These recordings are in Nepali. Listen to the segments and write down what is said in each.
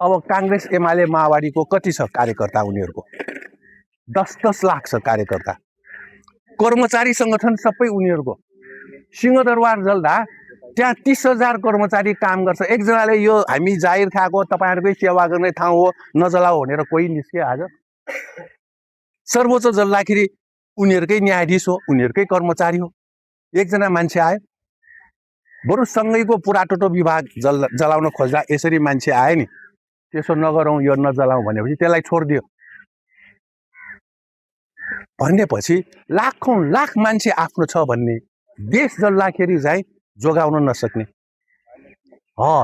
अब कांग्रेस एमाले माओवादीको कति छ कार्यकर्ता उनीहरूको 10-10 लाख छ कार्यकर्ता कर्मचारी संगठन सबै उनीहरूको सिंहदरबार जल्दा त्यहाँ 30,000 कर्मचारी काम गर्छ एकजनाले यो हामी जाहिर खाएको तपाईहरुकै सेवा गर्ने ठाउँ हो नजलाऊ भनेर कोही निस्के आज सर्वोच्च जल्दाखेरि उनीहरूकै न्यायाधीश हो उनीहरूकै कर्मचारी हो एकजना मान्छे आयो बरु सँगैको पुराटोटो विभाग जलाउन खोज्दा यसरी मान्छे आए नि त्यसो नगरौं यो नजलाऊ भनेपछि त्यसलाई छोड्दियो भनेपछि लाखौं लाख मान्छे आफ्नो छ भन्ने देश जल्दाखेरि चाहिँ जोगाउन नसक्ने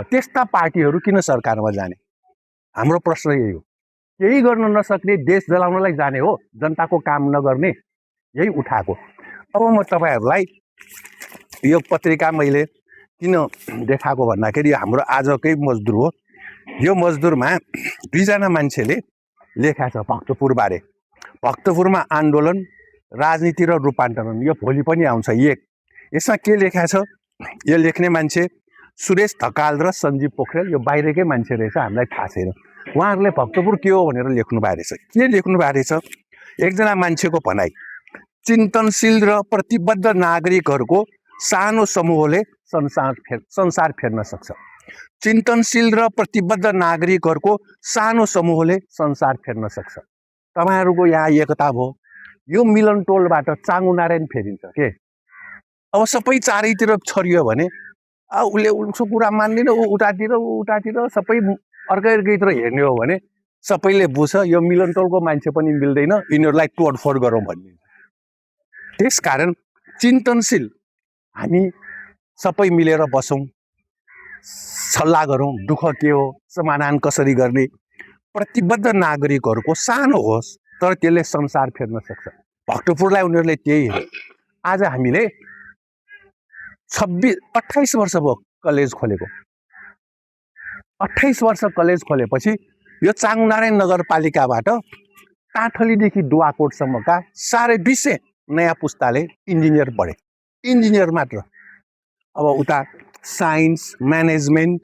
त्यस्ता पार्टीहरू किन सरकारमा जाने हाम्रो प्रश्न यही हो केही गर्न नसक्ने देश जलाउनलाई जाने हो जनताको काम नगर्ने यही उठाएको अब म तपाईहरुलाई यो पत्रिका मैले किन देखाएको भन्दाखेरि हाम्रो आजकै मजदुर हो यो मजदुरमा दुईजना मान्छेले लेखा छ भक्तपुर बारे भक्तपुरमा आन्दोलन राजनीति र रूपान्तरण यो भोलि पनि आउँछ यसमा के लेखा छ यो लेख्ने मान्छे सुरेश ढकाल र सञ्जीव पोखरेल यो बाहिरकै मान्छे रहेछ हामीलाई थाहा छैन उहाँहरूले भक्तपुर के हो भनेर लेख्नु भएको रहेछ के लेख्नु भएको रहेछ एकजना मान्छेको भनाइ चिन्तनशील र प्रतिबद्ध नागरिकहरूको सानो समूहले संसार फेर्न सक्छ चिन्तनशील र प्रतिबद्ध नागरिकहरूको सानो समूहले संसार फेर्न सक्छ तपाईहरुको यहाँ एकता भयो यो मिलन टोलबाट चाङु नारायण फेरिन्छ के अब सबै चारैतिर छरियो भने उसले उसको कुरा मान्दैन उतातिर सबै अर्कैतिर हेर्ने हो भने सबैले बुझ्छ यो मिलन टोलको मान्छे पनि मिल्दैन यिनीहरूलाई तोडफोड गरौँ भन्ने त्यसकारण चिन्तनशील हामी सबै मिलेर बसौं सल्लाह गरौँ दुःख के हो समाधान कसरी गर्ने प्रतिबद्ध नागरिकहरूको सानो होस् तर त्यसले संसार फेर्न सक्छ भक्तपुरलाई उनीहरूले त्यही आज हामीले 28 वर्ष भयो कलेज खोलेको 28 वर्ष कलेज खोलेपछि यो चाङनारायण नगरपालिकाबाट काठलीदेखि दुवाकोटसम्मका 250 नयाँ पुस्ताले इन्जिनियर पढे इन्जिनियर मात्र अब उता साइन्स म्यानेजमेन्ट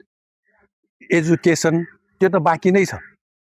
एजुकेसन त्यो त बाँकी नै छ